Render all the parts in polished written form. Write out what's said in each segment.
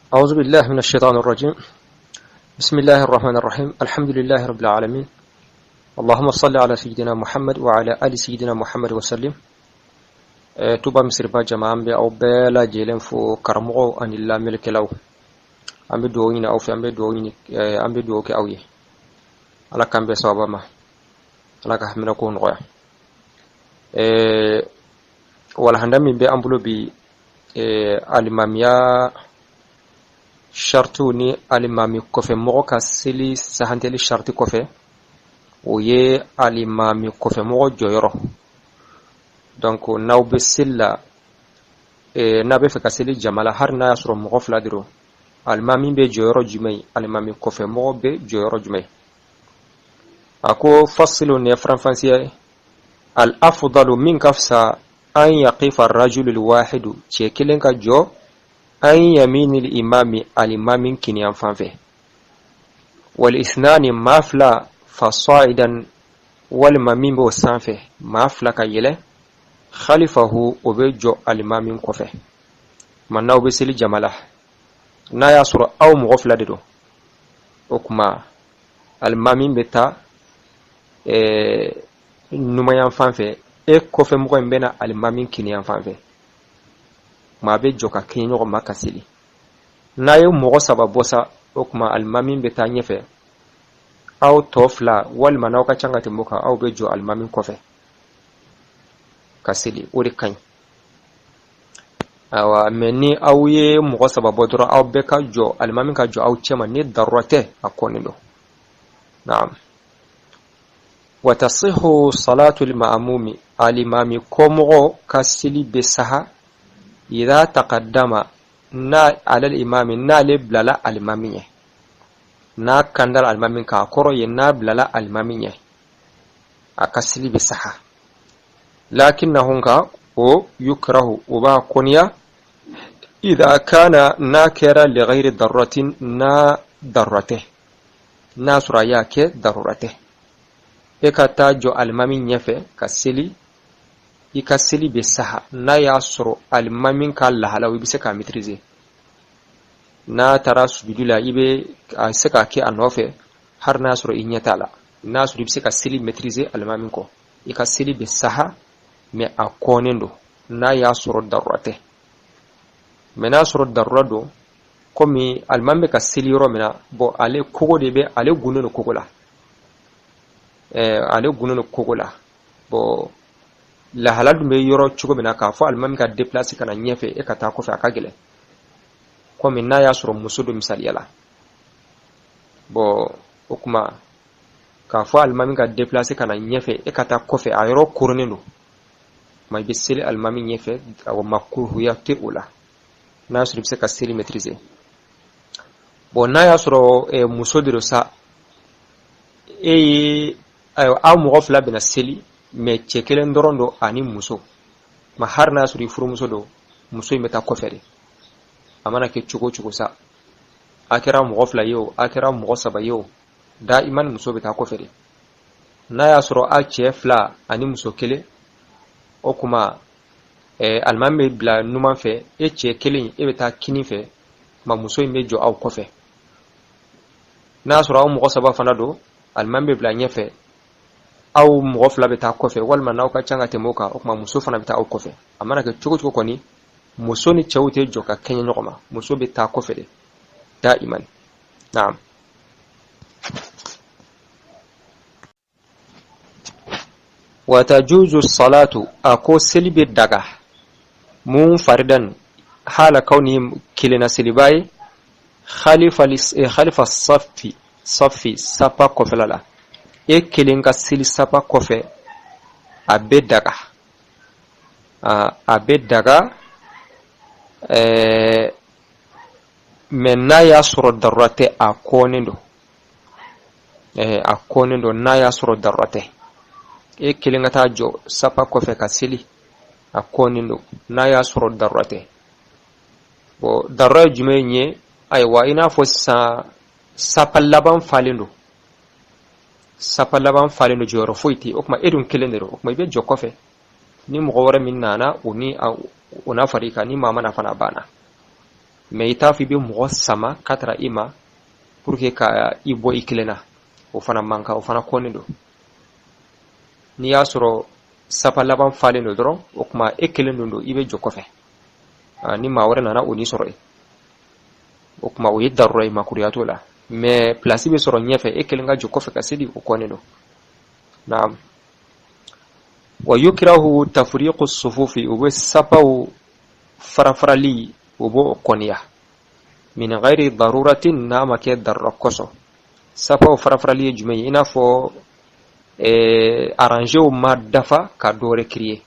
أعوذ بالله من الشيطان الرجيم. بسم الله الرحمن الرحيم. الحمد لله رب العالمين. اللهم صل على سيدنا محمد وعلى آل سيدنا محمد وسلم. توبا مصر با جماعة أو بلا جيلن فو كرمو أن الله ملك له. أم بدوين أو في أم بدوين أم بدوك أوي. على كم بسبب ما. على كهم نكون غيا. ولا هندم بأمبلو بي الإمامية shartu ni alimami kofe mogo ka seli sahanteli sharti kofe o ye alimami kofe mogo joyoro donc naw be sella na be fe ka seli jamala har na yasro mogo fladiro alimami be joyoro jumay alimami kofe mogo be joyoro jumay ako fasilu ne franfansiya al afdalu min kafsa an yaqifa ar-rajulu al-wahidu chekelen ka jo an yaminil imami al-imamin kiniyan fanfe wal ithnani mafla fasaidan wal mamin bo sanfe mafla ka yele khalifahu obejo al-imamin kofe manna obe seli jamala na yasura aw mughfla dedo okuma al-imamin beta numayan fanfe e kofe mo mbena al-imamin kiniyan fanfe ma be joka kinyo maka sili na yo mo sababu sa okuma almamin beta nyefe aw tofla wal manaw ka changati muka aw be jo almamin kofe kasili uri kan awa meni aw ye mo sababu dura aw be ka jo almamin ka jo aw chema ni darrate akonido na'am wa tasihhu salatu al-ma'mumi al-imami komo kasili be saha إذا تقدم نا على الإمام نا لبلا الإمامية نا كندر الإمامين كأكورو ينا بلا الإمامية أكسلي بصحة لكنهم كأو يكره وبا كونيا إذا كان ناكرا لغير ضرورة نا ضرورته نا سرايا ضرورته إكتا جو الإمامين يفي كسلي ikasili be saha na yasro almamin ka lahalawi bise ka maîtriser na tara subidula ibe saka ke anofe har nasro inyatala nasro bise ka sili maîtriser almamin ko ikasili be saha me akonendo na yasro darurate me nasro darurado komi almamin ka sili romina bo ale kogo de be ale gunono kogola ale gunono kogola bo la halal me yoro chugo bina ka fo almami ka déplacer kana nyefe e kata ko fa akagele ko min na yasro musudo misal yala bo okuma ka fo almami ka déplacer kana nyefe e kata ko fa ayro kurnindo may bisili almami nyefe aw makruhu ya teula na yasro bise ka sili maîtriser bo na yasro musodiro sa aw mo gofla bina sili me chekelen dorondo ani muso ma har na suri furu muso do muso imeta kofere amana ke chugo sa akira mo gofla yo akira mo saba yo da iman muso beta kofere na ya suro a chefla ani muso kele o kuma almamme bla numan fe e chekelen e beta kini fe ma muso imejo aw kofe na suro mo saba fanado almamme bla nyefe aw mugofla beta kofe wal manaw ka changa temoka okuma muso fana beta aw kofe amana ke chugo koni muso ni chawte joka kenya nyoma muso beta kofe de daiman na'am wa tajuzu salatu ako silbi daga mun fardan hala kauni kilina silibai khalifa safi sapa kofelala e kelen ka sili sapa kofe abe daga menna ya suro darrate akonindo na ya suro darrate e kelen ta jo sapa kofe ka sili akonindo na ya suro darrate bo darra jumenye aywa ina fo sapa laban falindo joro foiti okma edun kelendero okma be jokofe ni mo wora min nana uni una farika ni mama na fana bana mais ita fi be mo sama katra ima pour que ka ibo ikilena o fana manka o fana konido ni yasoro sapa laban faleno doron o kuma ekilendo ndo ibe jokofe ni ma wara nana oni soro o kuma o yidarro e makuriyato la mais place be soro nyefe ekilenga jokofe ka sidi o konido naam wa yukrahu tafriqu as-sufufi wa sapau farafrali ubo konya min ghairi daruratin nama ke darrakoso sapau farafrali jumay ina fo arranger o madafa ka dore créer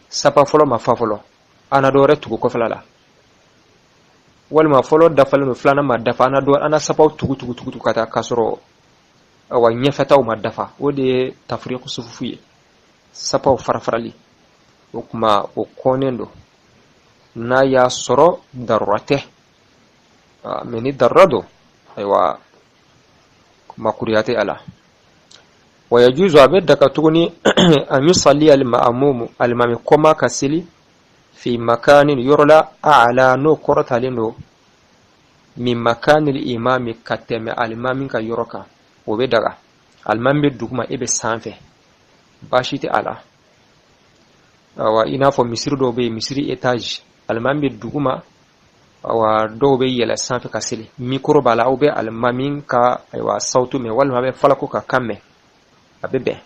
sapa folo ma fa folo ana dore tugo ko falala wal ma folo dafa no flana madafa ana dore ana sapau tugu kata kasoro wa nyefata o madafa wode tafriqu sufufi sapa farafrali o kuma o konendo na ya soro darurate meni darrado aywa makuriyate ala wa yajuzu abedaka tuguni an yusalli al-ma'mum al-mami koma kasili fi makanin yurla a'la no kortalino min makanil imami kateme al-imami ka yoroka obedaga al-mambe dugma ebe sanfe bashite ala wa ina fo misiri do be misiri etage al-mambe dugma wa do be yela sanfe kasili mikro bala obe al-mamin ka aywa sautu me wal mabe falako ka kamme abebe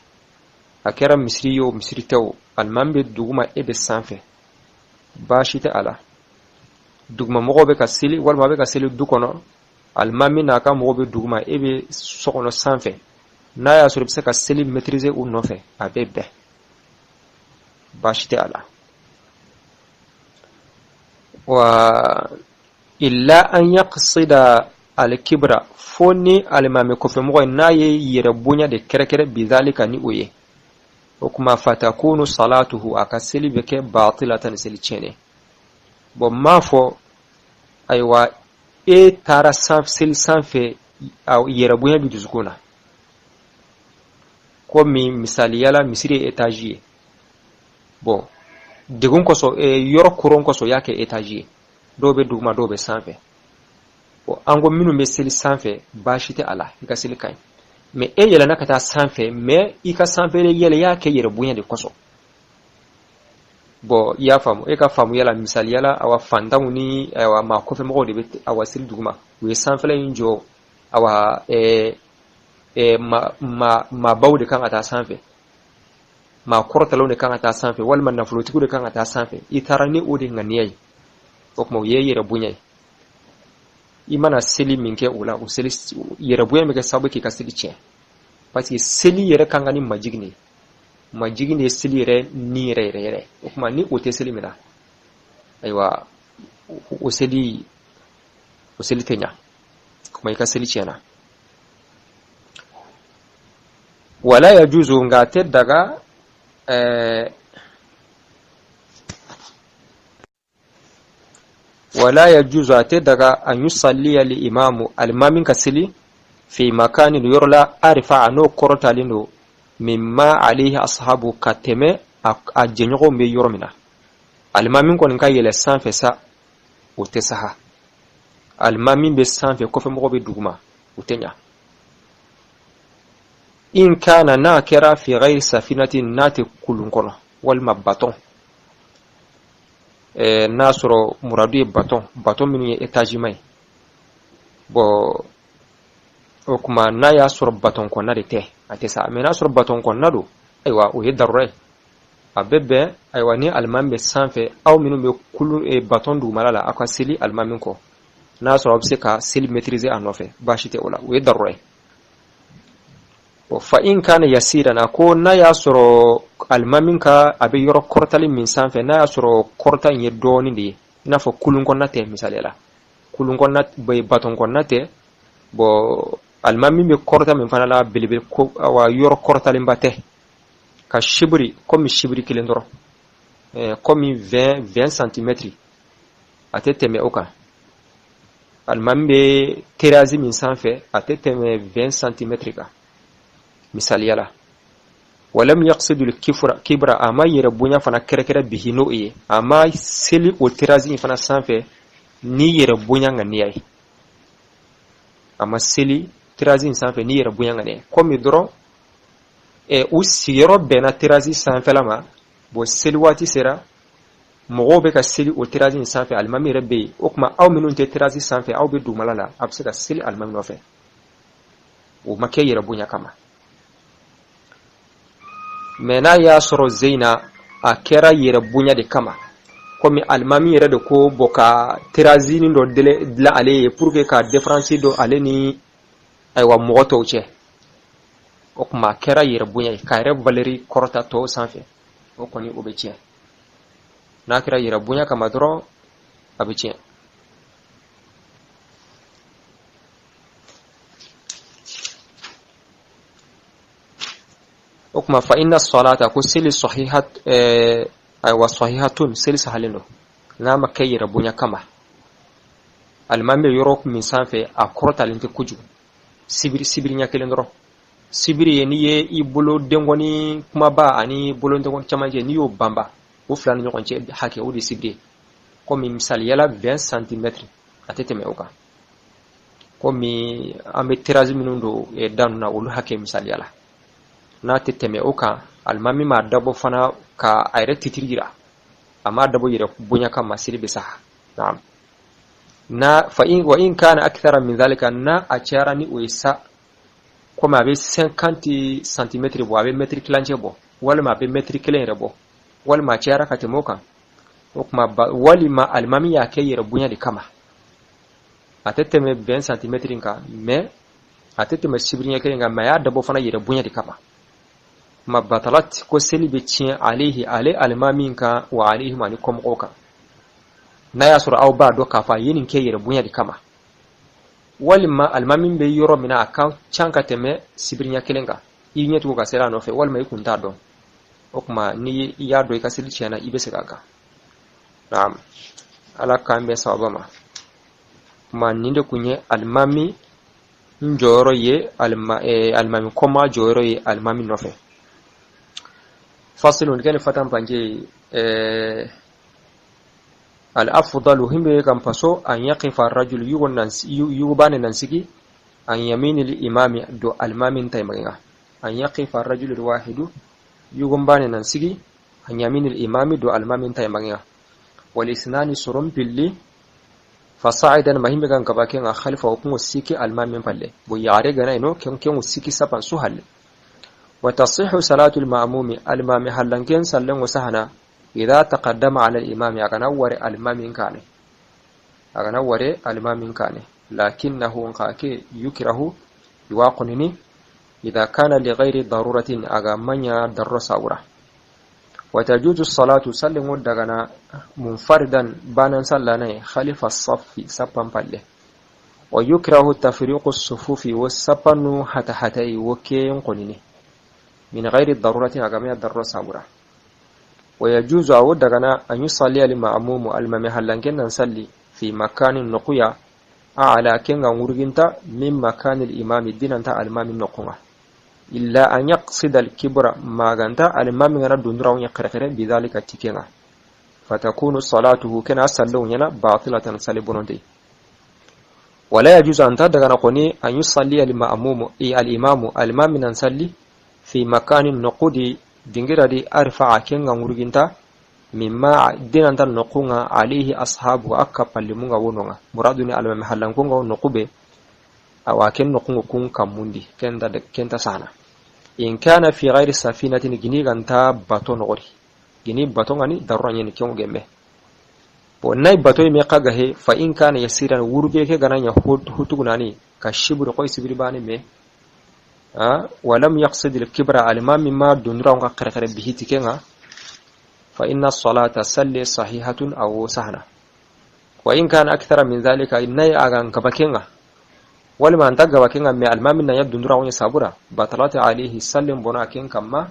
akera misiri yo misiri taw al-mambe dugma ebe sanfe bashite ala dugma mo be kasili wal mabe kasili dukono al-mami na ka mo be dugma ebe sokono sanfe na ya sur bisa kasili maîtriser ou non fait abebe bashite ala wa illa an yaqsida al-kibra foni al-mami ko fe mo na ye yere bunya de kerekere bizalika ni oye o kuma fatakunu salatuhu akasili beke batilatan silchene bo mafo aywa e tara sanfe au yere bunya bi duzukuna ko mi misali yala misiri etagier bon degun koso yor kuron koso yake etagier dobe dugma dobe sanfe o ango minu be seli sanfe bashite ala ga seli kai me yela nakata sanfe me ika sanfe le yela yake yere bunya de koso bo ya famu ka famu yala misali yala awa fandamu ni awa ma ko fe mo de awa seli dugma we sanfe le njo awa ma bawde kan ata sanfe ma kortalo ne kan ata sanfe wal man naflotiku de kan ata sanfe itarani odi nganiyai o kuma yeyere bunyai imana seli minke ula o seli yere bunyai me ke sabu ke kasili che parce que seli yere kan ngani majigni seli yere ni re o kuma ni o te seli mina aywa o seli tenya kuma ka seli chena wala yajuzu ngate daga wala yajuzu ate daga an yusalli al-imam al-imamin kasili fi makanin yurla arifa ano kortalino mimma alayhi ashabu kateme ajenyo me yormina al-imamin kon kayele sanfe sa o tesaha al-imamin be sanfe ko fe mo be duguma o tenya in kana nakira fi ghayri safinatin nati kulun kono wal mabaton nasro muradu baton min ye etage mai bo o kuma na ya sur baton konna de te atesa me nasro baton konna do aywa o yedarre abebe aywa ni almambe sanfe aw minu be kulu baton du malala akasili almamin ko nasro obseka sil maîtriser en ofe bashite ola o yedarre fa in kana yasiran ako na ya soro almamin ka abe yoro kortali min sanfe na ya soro kortan ye doni de ina fo kulun konnate misalela kulun konnat be baton konnate bo almamin be korta min fanala bilbil ko wa yoro kortali mbate ka shibri comme shibri kilendoro comme 20 cm ateteme oka almamin be terazi min sanfe ateteme 20 cm ka misal yala walam yaqsidu al-kibra ama yirabunya fana kerekere bihino ama seli o tirazi fana sanfe ni yere bunya nga niyai amma seli tirazi sanfɛ ni yere bunya nga ne komi dɔrɔn u sigiyɔrɔ bɛnna tirazi sanfɛla ma bon seli waati sera mɔgɔw bɛ ka seli o tirazi sanfɛ alimami yɛrɛ bɛ yen o kuma aw minnu tɛ tirazi sanfɛ aw bɛ dugumala la a bɛ se ka seli alimami nɔfɛ o ma kɛ yɛrɛ bonya kama mais n'a y'a sɔrɔ zeyina a kɛra yɛrɛ bonya de kama komi alimami yɛrɛ de ko bɔ ka tirazi ni dɔ dilan ale ye pour que ka différence dɔ ale ni ayiwa mɔgɔ tɔw cɛ o kuma a kɛra yɛrɛ bonya ye k'a yɛrɛ valeri kɔrɔta tɔw sanfɛ o kɔni o bɛ tiɲɛ n'a kɛra yɛrɛ bonya kama dɔrɔn a bɛ tiɲɛ o kuma fa inna salata ko seli sahihat aywa sahihatun seli sahalen do n'a ma kɛ yɛrɛ bonya kama alimami bɛ yɔrɔ min sanfɛ a kɔrɔtalen tɛ kojugu sibiri ɲɛ kelen dɔrɔn sibiri ye n'i ye i bolo denkɔni kumaba ani bolo denkɔni camancɛ n'i y'o banba o fila ni ɲɔgɔn cɛ hakɛ o de sibiri ye komi misaliyala 20 cm a tɛ tɛmɛ o kan komi an bɛ tirazi minnu don danu na olu hakɛ misaliyala n'a tɛ tɛmɛ o kan alimami m'a dabɔ fana ka a yɛrɛ titiri jira a m'a dabɔ yɛrɛ bonya kama seli bɛ sa naam na fa in wa in kana akthara min dhalika na a cayara ni o ye sa komi a bɛ 50 cm bɔ a bɛ mètre kilancɛ bɔ walima a bɛ mètre kelen yɛrɛ bɔ walima a cayara ka tɛmɛ o kan o kuma walima alimami y'a kɛ yɛrɛ bonya de kama a tɛ tɛmɛ 20 cm kan mais a tɛ tɛmɛ sibiri ɲɛ kelen kan mais a y'a dabɔ fana yɛrɛ bonya de kama ma batalat ko seli bɛ tiɲɛ alehi ale alimami kan wa alehim ani kɔmɔgɔw kan n'a y'a sɔrɔ aw b'a dɔn k'a fɔ a ye nin kɛ yɛrɛ bonya de kama walima alimami bɛ yɔrɔ min na a ka can ka tɛmɛ sibiri ɲɛ kelen kan i ɲɛtugu ka seli a nɔfɛ walima i kun t'a dɔn o kuma ni i y'a dɔn i ka seli tiɲɛna i bɛ segin a kan naam ala k'an bɛn sababa ma kuma nin de kun ye alimami jɔyɔrɔ ye alimami kɔma jɔyɔrɔ ye alimami nɔfɛ fasilun kene fatan panje al-afdalu himbe kam paso an yaqifa ar-rajul yubane nansigi an yamini al-imami do al-imamin taymaga an yaqifa ar-rajul al-wahidu yugombane nansigi an yamini al-imami do al-imamin taymaga wal isnani surum billi fasa'idan mahimbe kan kabaken a khalifa ko siki al-imamin palle bo yare gana ino ken siki sapan suhal وتصح صلاة المأموم الإمام هلنكن سلم وسهنا إذا تقدم على الإمام أغنور الإمام كان لكنه يكره يواقنني إذا كان لغير ضرورة أغمنيا در ساورة وتجوز الصلاة سلم ودغنا منفردا بانا سلاني خلف الصف سبا بالله ويكره تفريق الصفوف والسبن حتى وكين قنني من غير الضرورة أغمية الضرورة سابرة ويجوز أودغنا أن يصلي المأموم الممهلنكن نصلي في مكان نقيا أعلى كنغا ورغنتا من مكان الإمام الدين أنت الإمام النقوة إلا أن يقصد الكبر ما غنتا الإمام غنا دندراو يقرقر بذلك تكينا فتكون صلاته كنا صلون ينا باطلة صليبونتي ولا يجوز أن تدغنا قني أن يصلي المأموم الإمام نصلي في مكان النقود دينغرا دي أرفع كنغا ورغنتا مما دينانتا نقونا عليه أصحابه أكبر لمنغا ونغا مرادني على محلن كونغا نقوبه أو أكن نقونا كون كموندي كنتا سانا إن كان في غير السفينة جني غنتا باتون غوري جني باتون غني ضروري نكيون جمه وناي باتون ميقاغه فإن كان يسيرا ورغي كغنا يهود هتغناني كشبر قوي سبري باني مي ولم يقصد الكبر على ما مما دونرا قرقر به تكينا فإن الصلاة سلي صحيحة أو سهلة وإن كان أكثر من ذلك إني أغان كبكينا ولما أنت كبكينا من المام يبدو نرى ونسابرا بطلت عليه سلم بناكين كما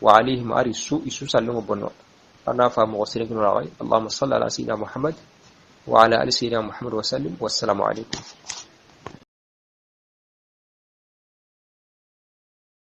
وعليه ماري السوء سلم بنا أنا فهم وسيلك نراوي اللهم صل على سيدنا محمد وعلى آل سيدنا محمد وسلم والسلام عليكم